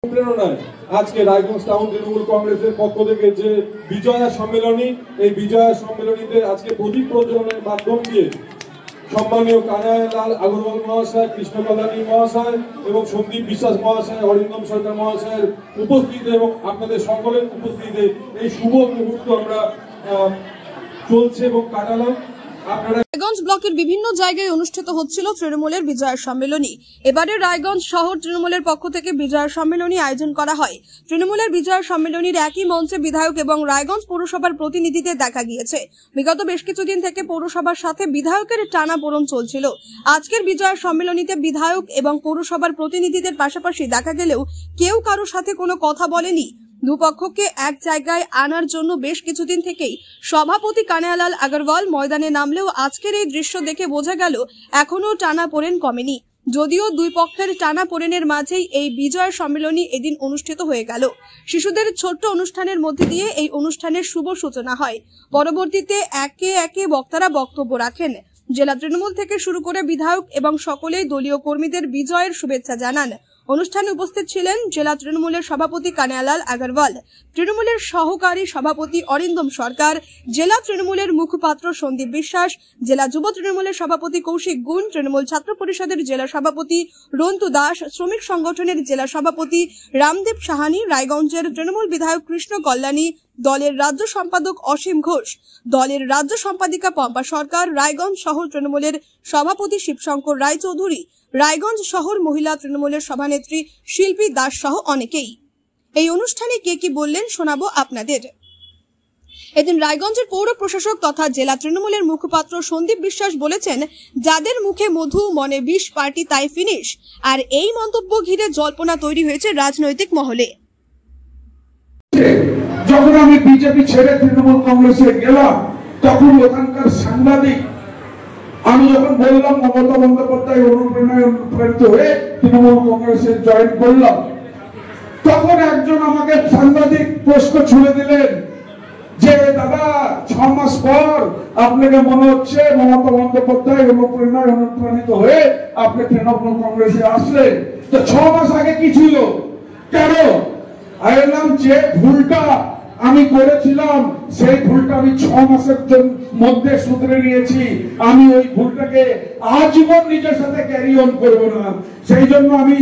প্রেরণায় আজকে রায়গঞ্জ টাউন তৃণমূল কংগ্রেসের পক্ষ থেকে যে বিজয়া সম্মেলনী, এই বিজয়া সম্মেলনীতে আজকে প্রদীপ প্রজ্বলনের মাধ্যম দিয়ে সম্মানীয় কানাইলাল আগরওয়াল মহাশয়, কৃষ্ণ কল্যাণী মহাশয় এবং সন্দীপ বিশ্বাস মহাশয়, অরিন্দম সরকার মহাশয়ের উপস্থিতিতে এবং আপনাদের সকলের উপস্থিতিতে এই শুভ মুহূর্ত আমরা চলছে এবং কাটালাম। রায়গঞ্জ ব্লকের বিভিন্ন জায়গায় অনুষ্ঠিত হচ্ছিল তৃণমূলের বিজয়া সম্মেলনী। এবারে রায়গঞ্জ শহর তৃণমূলের পক্ষ থেকে বিজয়া সম্মেলনী আয়োজন করা হয়। তৃণমূলের বিজয়া সম্মেলনীর একই মঞ্চে বিধায়ক এবং রায়গঞ্জ পৌরসভার প্রতিনিধিদের দেখা গিয়েছে। বিগত বেশ কিছুদিন থেকে পৌরসভার সাথে বিধায়কের টানাপোড়েন চলছিল। আজকের বিজয়া সম্মেলনীতে বিধায়ক এবং পৌরসভার প্রতিনিধিদের পাশাপাশি দেখা গেলেও কেউ কারো সাথে কোনো কথা বলেনি। দুপক্ষকে এক জায়গায় আনার জন্য বেশ কিছুদিন থেকেই সভাপতি কানাইলাল আগরওয়াল ময়দানে নামলেও আজকের এই দৃশ্য দেখে বোঝা গেল এখনো টানাপোড়েন কমেনি। যদিও দুই পক্ষের টানাপোড়েনের মাঝেই এই বিজয় সম্মেলনী এদিন অনুষ্ঠিত হয়ে গেল। শিশুদের ছোট্ট অনুষ্ঠানের মধ্যে দিয়ে এই অনুষ্ঠানের শুভ সূচনা হয়। পরবর্তীতে একে একে বক্তারা বক্তব্য রাখেন। জেলা তৃণমূল থেকে শুরু করে বিধায়ক এবং সকলেই দলীয় কর্মীদের বিজয়ের শুভেচ্ছা জানান। অনুষ্ঠানে উপস্থিত ছিলেন জেলা তৃণমূলের সভাপতি কানাইলাল আগরওয়াল, তৃণমূলের সহকারী সভাপতি অরিন্দম সরকার, জেলা তৃণমূলের মুখপাত্র সন্দীপ বিশ্বাস, জেলা যুব তৃণমূলের সভাপতি কৌশিক গুণ, তৃণমূল ছাত্র পরিষদের জেলা সভাপতি রন্তু দাস, শ্রমিক সংগঠনের জেলা সভাপতি রামদেব সাহানি, রায়গঞ্জের তৃণমূল বিধায়ক কৃষ্ণ কল্যাণী, দলের রাজ্য সম্পাদক অসীম ঘোষ, দলের রাজ্য সম্পাদিকা পম্পা সরকার, রায়গঞ্জ শহর তৃণমূলের সভাপতি শিবশঙ্কর রায়চৌধুরী, রায়গঞ্জ শহর মহিলা তৃণমূলের সভানেত্রী শিল্পী দাস সহ অনেকেই। এই অনুষ্ঠানে কে কি বললেন শোনাবো আপনাদের। এদিন রায়গঞ্জের পৌর প্রশাসক তথা জেলা তৃণমূলের মুখপাত্র সন্দীপ বিশ্বাস বলেছেন, যাদের মুখে মধু মনে বিষ পার্টি তাই ফিনিশ। আর এই মন্তব্য ঘিরে জল্পনা তৈরি হয়েছে রাজনৈতিক মহলে। যখন আমি বিজেপি ছেড়ে তৃণমূল কংগ্রেসে গেলাম তখন ওখানকার সাংবাদিক, আমি যখন বললাম মমতা বন্দ্যোপাধ্যায় অনুপ্রাণিত হয়ে তৃণমূল কংগ্রেসে জয়েন করলাম, তখন একজন আমাকে সাংবাদিক প্রশ্ন ছুড়ে দিলেন যে দাদা 6 মাস পর আপনাকে মনে হচ্ছে মমতা বন্দ্যোপাধ্যায় অনুপ্রাণিত হয়ে আপনি তৃণমূল কংগ্রেসে আসলেন, তো 6 মাস আগে কি ছিল? কেন? বললাম যে ভুলটা আমি করেছিলাম সেই ভুলটা আমি 6 মাসের মধ্যে শুধরে নিয়েছি। আমি ওই ভুলটাকে আজীবন নিজের সাথে ক্যারি অন করবো না। সেই জন্য আমি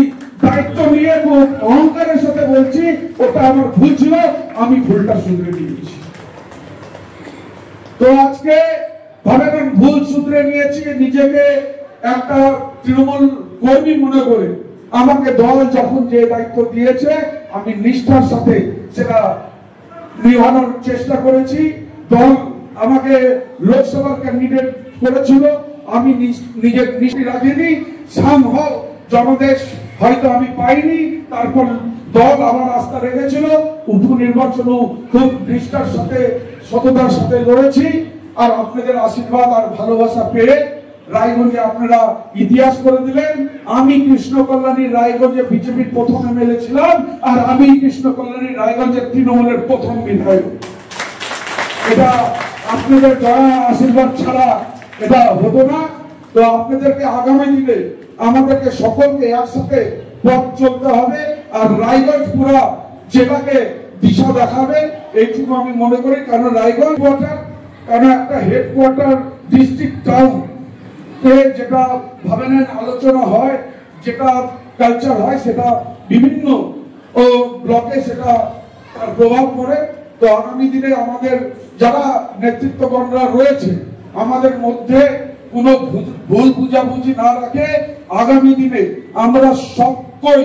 দায়িত্ব নিয়ে খুব অহংকারের সাথে বলছি ওটা আমার ভুল ছিল, আমি ভুলটা শুধরে নিয়েছি। তো আজকে ভাবেন ভুল শুধরে নিয়েছি, নিজেকে একটা তৃণমূল কর্মী মনে করে আমাকে দল যখন যে দায়িত্ব দিয়েছে আমি নিষ্ঠার সাথে সেটা নিভানোর চেষ্টা করেছি। দল আমাকে লোকসভার ক্যান্ডিডেট করেছিল, আমি নিজের নিষ্ঠি রাখিনি। সম্ভব জনাদেশ হয়তো আমি পাইনি, তারপর দল আমার আস্থা রেখেছিল। উপনির্বাচনও খুব নিষ্ঠার সাথে সততার সাথে লড়েছি। আর আপনাদের আশীর্বাদ আর ভালোবাসা পেয়ে রায়গঞ্জে আপনারা ইতিহাস করে দিলেন। আমি কৃষ্ণ কল্যাণীর রায়গঞ্জে বিজেপির প্রথম এমএলএ ছিলাম, আর আমি কৃষ্ণ কল্যাণীর রায়গঞ্জের তৃণমূলের প্রথম বিধায়ক। এটা আপনাদের দয়া আশীর্বাদ ছাড়া এটা হতো না। তো আপনাদেরকে আগামী দিনে আমাদেরকে সকলকে একসাথে পথ চলতে হবে, আর রায়গঞ্জ পুরা জেলাকে দিশা দেখাবে এইটুকু আমি মনে করি। কারণ রায়গঞ্জ একটা হেডকোয়ার্টার ডিস্ট্রিক্ট টাউন, যেটা ভাবেন আলোচনা হয়, যেটা কালচার হয়, সেটা বিভিন্ন ব্লকে সেটা তার প্রভাব পড়ে। তো আগামী দিনে আমাদের যারা নেতৃত্বগণরা রয়েছে আমাদের মধ্যে কোনো ভুল বুঝাবুঝি না রাখে আগামী দিনে আমরা সকলেই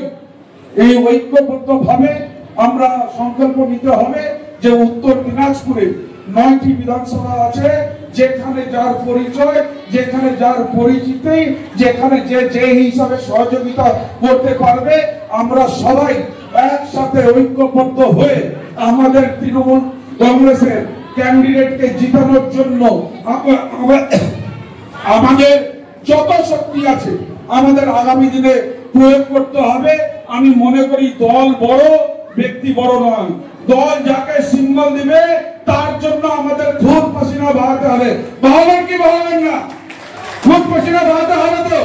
এই ঐক্যবদ্ধ ভাবে আমরা সংকল্প নিতে হবে যে উত্তর দিনাজপুরে 9টি বিধানসভা আছে, যেখানে যার পরিচয়, যেখানে যার পরিচিতি, যেখানে যে হিসাবে সহযোগিতা করতে পারবে, আমরা সবাই একসাথে ঐক্যবদ্ধ হয়ে আমাদের তৃণমূল কংগ্রেসের ক্যান্ডিডেটকে জিতানোর জন্য আমাদের যত শক্তি আছে আমাদের আগামী দিনে প্রয়োগ করতে হবে। আমি মনে করি দল বড়, ব্যক্তি বড় নয়। দল যাকে সিম্বল দিবে তার জন্য আমাদের খুব পসিনা বহাতে হবে। বহাবেন কি বহাবেন না? খুব পসিনা বহাতে হবে তো।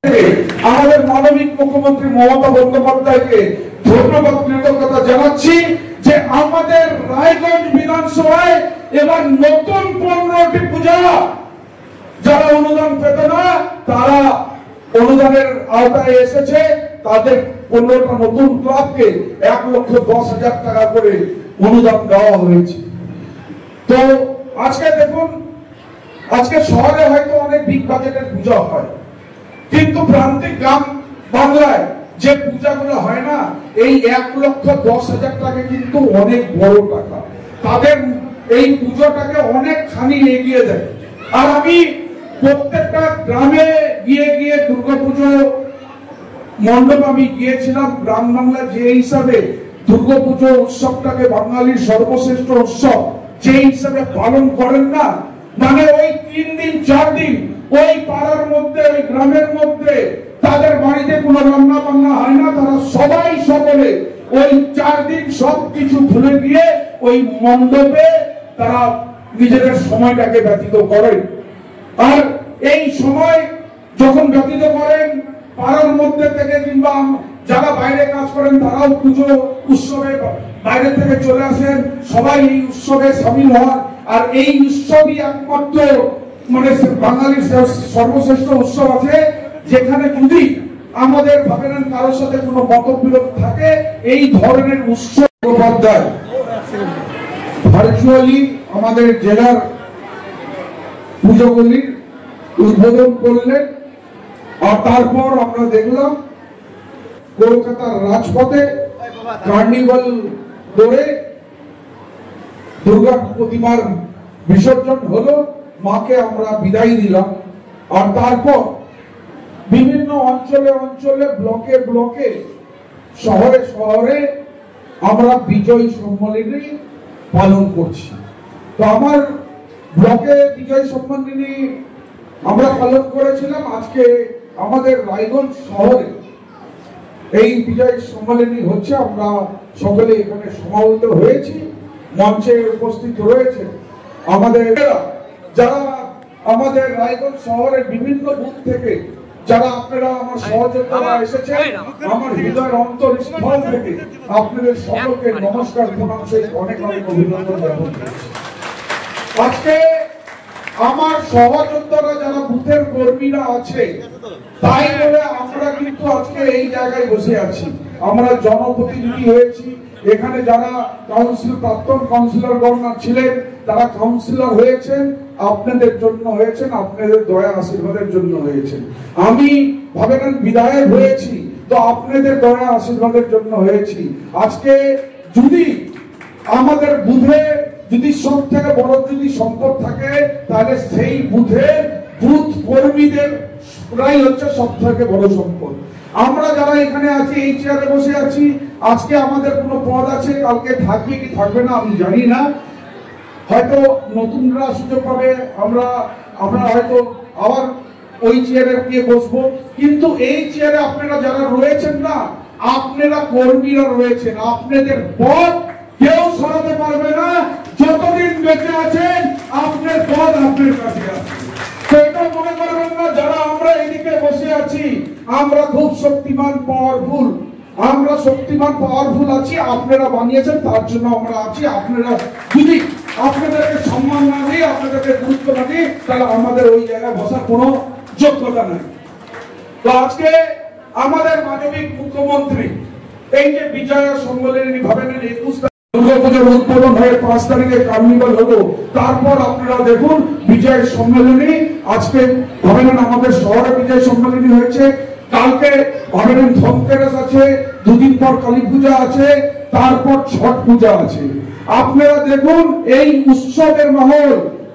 আমাদের মাননীয় মুখ্যমন্ত্রী মমতা বন্দ্যোপাধ্যায়কে ধন্যবাদ কৃতজ্ঞতা জানাচ্ছি যে আমাদের রায়গঞ্জ বিধানসভায় এবার নতুন 15টি পূজা যারা অনুদান পেত না তারা অনুদানের আওতায় এসেছে। তাদের 15টা নতুন ক্লাবকে 1,10,000 টাকা করে অনুদান দেওয়া হয়েছে। তো আজকে দেখুন, আজকে শহরে হয়তো অনেক বিগ বাজেটের পূজা হয়, কিন্তু প্রান্তিক গ্রাম বাংলায় যে পূজাগুলো হয় না, এই 1,10,000 টাকা কিন্তু অনেক বড় টাকা। তাদের এই পুজোটাকে অনেকখানি এগিয়ে দেয়। আর আমি প্রত্যেকটা গ্রামে গিয়ে গিয়ে দুর্গাপুজো মণ্ডপ আমি গিয়েছিলাম। গ্রাম বাংলা যে হিসাবে দুর্গাপুজো উৎসবটাকে বাঙালির সর্বশ্রেষ্ঠ উৎসব যে হিসাবে পালন করেন না, মানে ওই 3 দিন 4 দিন ওই পাড়ার মধ্যে ওই গ্রামের মধ্যে তাদের বাড়িতে কোনো রান্না বান্না হয় না, তারা সবাই সকলে ওই 4 দিন সবকিছু ভুলে গিয়ে ওই মণ্ডপে তারা নিজেদের সময়টাকে ব্যতীত করেন। আর এই সময় যখন ব্যতীত করেন পাড়ার মধ্যে থেকে কিংবা যারা বাইরে কাজ করেন তারাও পুজো উৎসবে বাইরে থেকে চলে আসেন, সবাই এই উৎসবে সামিল হন। আর এই উৎসবই একমাত্র মানে বাঙালির সর্বশ্রেষ্ঠ উৎসব আছে যেখানে যদি আমাদের ভাবেন কারোর সাথে কোনো মতবিরোধ থাকে, এই ধরনের উৎসব ভার্চুয়ালি আমাদের জেলার পুজোগুলির উদ্বোধন করলেন। আর তারপর আমরা দেখলাম কলকাতার রাজপথে কার্নিভাল করে দুর্গা প্রতিমার বিসর্জন হলো, মাকে আমরা বিদায় দিলাম। আর তারপর বিভিন্ন অঞ্চলে অঞ্চলে ব্লকে ব্লকে শহরে শহরে আমরা বিজয় সম্মেলনী পালন করছি। তো আমার ব্লকে বিজয় সম্মেলনী আমরা পালন করেছিলাম। আজকে আমাদের রায়গঞ্জ শহরে এই বিজয় সম্মেলনী হচ্ছে। আমরা সকলে এখানে সমাবেত হয়েছি, মঞ্চে উপস্থিত রয়েছে আমাদের যারা আমাদের রায়গঞ্জ শহরের বিভিন্ন বুথ থেকে যারা আপনারা আমার সহযোগিতা এসেছে, আমার হৃদয়ের অন্তরস্থল থেকে আপনাদের সকলকে নমস্কার প্রণাম সহিত অনেক অনেক অভিনন্দন জ্ঞাপন করছি। আজকে আমার সহযোদ্ধারা যারা বুথের কর্মীরা আছে তাই বলে আমরা কিন্তু আজকে এই জায়গায় বসে আছি। আমরা জনপ্রতিনিধি হয়েছি, এখানে যারা কাউন্সিলর প্রাক্তন কাউন্সিলরগণ ছিলেন তারা কাউন্সিলর হয়েছেন, আপনাদের জন্য হয়েছেন, আপনাদের দয়া আশীর্বাদের জন্য হয়েছেন। আমি ভাবেন বিধায়ক হয়েছি, তো আপনাদের দয়া আশীর্বাদের জন্য হয়েছি। আজকে যদি আমাদের বুথে যদি সব থেকে বড় যদি সম্পদ থাকে তাহলে সেই বুথের বুথ কর্মীদের হচ্ছে সব থেকে বড় সম্পদ। আমরা যারা এখানে আছি এই চেয়ারে বসে আছি, আজকে আমাদের কোনো পদ আছে, কালকে থাকবে কি থাকবে না আমি জানি না, হয়তো নতুনরা সুযোগ পাবে, আমরা হয়তো আবার ওই চেয়ারে গিয়ে বসবো। কিন্তু এই চেয়ারে আপনারা যারা রয়েছেন না, আপনারা কর্মীরা রয়েছেন, আপনাদের পদ কেউ সরাতে পারবে না। যতদিন বেঁচে আছেন আপনার পদ আপনার কাছে আছে। সেটা মনে করবেন না যারা আমরা এদিকে বসে আছি আমরা খুব শক্তিমান পাওয়ারফুল, আমরা শক্তিমান পাওয়ারফুল আছি, আপনারা বানিয়েছেন তার জন্য আমরা আছি। আপনারা যদি আপনাদেরকে সম্মান না দিই, আপনাদেরকে গুরুত্ব না দিই, তাহলে আমাদের ওই জায়গায় বসার কোনো যোগ্যতা নেই। তো আজকে আমাদের মাননীয় মুখ্যমন্ত্রী এই যে বিজয় সম্মেলনী ভাবেন 21 দুর্গাপূজার উদ্বোধন হয়ে 5 তারিখে কার্নিভাল হলো, তারপর আপনারা দেখুন বিজয় সম্মেলনী আজকে ভাবেন আমাদের শহরে বিজয় সম্মেলনী হয়েছে, কালকে ভাবেন ধনতেরাস আছে, দুদিন পর কালী পূজা আছে, তারপর ছট পূজা আছে। আপনারা দেখুন এই উৎসবের মহল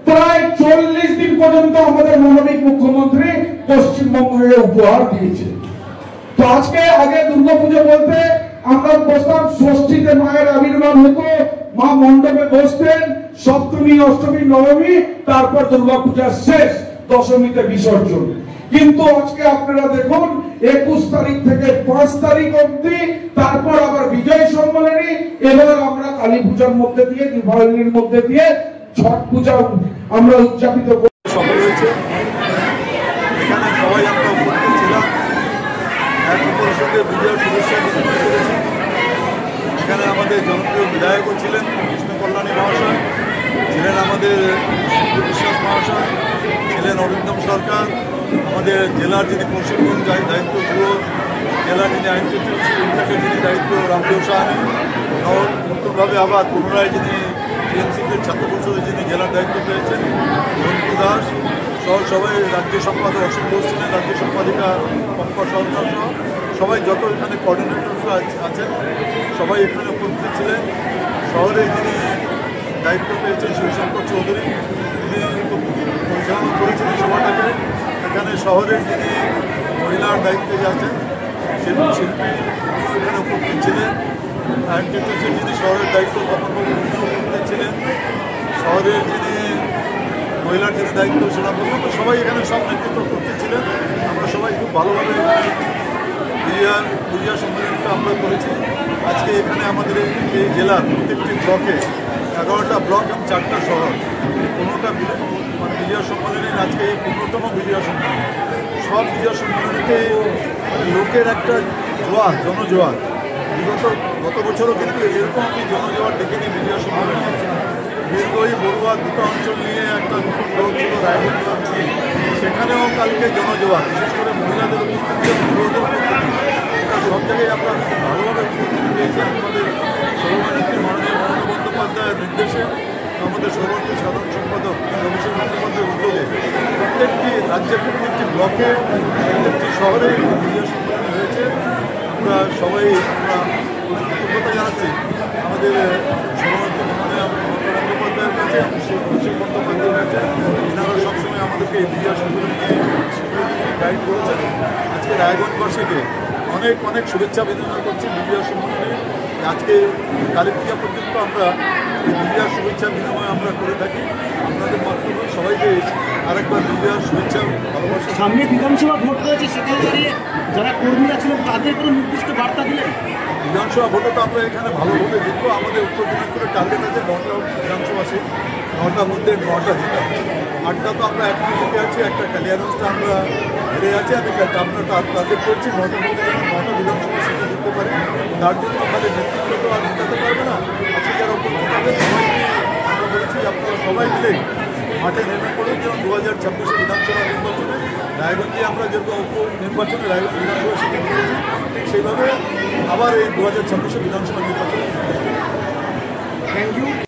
প্রায় 40 দিন পর্যন্ত আমাদের মাননীয় মুখ্যমন্ত্রী পশ্চিমবঙ্গে উপহার দিয়েছে। তো আজকে আগে দুর্গাপূজা বলতে আমরা বসতাম, ষষ্ঠীতে মায়ের আবির্ভাব হতো, মা মণ্ডপে বসতেন, সপ্তমী অষ্টমী নবমী, তারপর দুর্গাপূজা শেষ, দশমীতে বিসর্জন। কিন্তু আজকে আপনারা দেখুন 21 তারিখ থেকে 5 তারিখ অবধি, তারপর আবার বিজয় সম্মেলনী, এবার আমরা কালী পূজার মধ্যে দিয়ে দীপাবলির মধ্যে দিয়ে ছট পূজা আমরা উদযাপিত করি। সফল হয়েছে, এখানে সবাই আমরা উপস্থিত ছিলাম। এখানে আমাদের জনপ্রিয় বিধায়কও ছিলেন কৃষ্ণ কল্যাণী মহাশয়, ছিলেন আমাদের বিশ্বাস মহাশয়, ছিলেন অরিন্দম সরকার, আমাদের জেলার যিনি প্রশিক্ষণ দায়িত্ব পুরো জেলার যিনি আইন বিভাগের যিনি দায়িত্ব রামদেব সাহানি, নতুনভাবে আবার পুনরায় যিনি টিএমসিপির ছাত্র পরিষদের যিনি জেলার দায়িত্ব পেয়েছেন রঞ্জিত দাস সহ সবাই, রাজ্য সম্পাদক অসীম ঘোষ ছিলেন, রাজ্য সম্পাদিকা পম্পা সরকার সহ সবাই যত এখানে কোঅর্ডিনেটররা আছেন সবাই এখানে উপস্থিত ছিলেন। শহরে যিনি দায়িত্ব পেয়েছেন শিবশঙ্কর চৌধুরী, তিনি পরিচালনা করেছেন সভাটাকে। এখানে শহরের যিনি মহিলার দায়িত্বে আছেন শিল্পী এখানে উপস্থিত ছিলেন। আইনটিটিউশন যিনি শহরের দায়িত্ব তপনবাবু উপস্থিত ছিলেন। শহরের যিনি মহিলার যিনি দায়িত্ব সেনাপতি, সবাই এখানে সব নেতৃত্ব উপস্থিত ছিলেন। আমরা সবাই খুব ভালোভাবে বিজয়া সম্মেলনটা আমরা করেছি। আজকে এখানে আমাদের এই জেলার প্রত্যেকটি ব্লকে 11টা ব্লক এবং 4টা শহর, কোনোটা মানে বিজয়া সম্মেলনের আজকে এই 15তম বিজয়া সম্মেলন। সব বিজয়া সম্মেলনীতে লোকের একটা জোয়ার, জনজোয়ার, গত বছরও কিন্তু এরকম একটি জনজোয়ার দেখিনি বিজয়া সম্মেলনে। বীরগড়ি বড়ুয়া দুটো অঞ্চল নিয়ে একটা নতুন ব্লক ছিল রায়গঞ্জ ব্লক, সেখানেও কালকে জনজোয়ার, বিশেষ করে মহিলাদের উপস্থিতি এবং পুরোদের উপস্থিতি, এটা সব জায়গায় আমরা ভালোভাবে উপস্থিতি পেয়েছি। আমাদের সভানেত্রী মাননীয় মমতা বন্দ্যোপাধ্যায়ের নির্দেশে, আমাদের সর্বত্র সাধারণ সম্পাদক অভিষেক বন্দ্যোপাধ্যায়ের উদ্যোগে প্রত্যেকটি রাজ্যের প্রত্যেকটি ব্লকে প্রত্যেকটি শহরে বিজয়া সম্মেলন হয়েছে। আমরা সবাই আমরা কৃতজ্ঞতা জানাচ্ছি আমাদের সভানেত্রী মাননীয় মমতা বন্দ্যোপাধ্যায়ের কাছে, অভিষেক বন্দ্যোপাধ্যায়ের কাছে। এনারা সবসময় আমাদেরকে এই বিজয়া সম্মেলন নিয়ে গাইড করেছেন। আজকে রায়গঞ্জবাসীকে অনেক অনেক শুভেচ্ছা বিনিময় করছি বিজয়া সম্মেলনে। আজকে কালী পূজা পর্যন্ত আমরা এই বিজয়ার শুভেচ্ছা বিনিময় আমরা করে থাকি। আপনাদের মাধ্যমে সবাইকে আরেকবার বিজয়ার শুভেচ্ছা ভালোবাসা। সামনে বিধানসভা ভোট রয়েছে, সেখানে দাঁড়িয়ে যারা কর্মীরা ছিলেন তাদের কোনো নির্দিষ্ট বার্তা দিলেন? বিধানসভা ভোটে তো আমরা এখানে ভালোভাবে জিতবো। আমাদের উত্তর দিনাজপুরের টার্গেট আছে 9টা বিধানসভা সিট, 9টার মধ্যে 9টা জিতা। 8টা তো আমরা এখনো জিতে আছি, একটা কালিয়াগঞ্জটা আমরা হেরে আছি। আমি আমরা টার্গেট করছি 9টার মধ্যে 9টা বিধানসভা সিটে জিততে পারি। তার জন্য আমাদের নেতৃত্ব তো আর জিতাতে পারবে না। আজকে যারা উপস্থিত থাকবে সবাইকে আমরা বলেছি আপনারা সবাই মিলে মাঠে নেমে পড়ুন, যেমন 2026 বিধানসভা নির্বাচনে রায়গঞ্জে আমরা যেরকম নির্বাচনে রায়গঞ্জ বিধানসভা সিটে জিতেছি, ঠিক সেইভাবে আবার এই 2026 বিধানসভা নির্বাচনে। Thank you.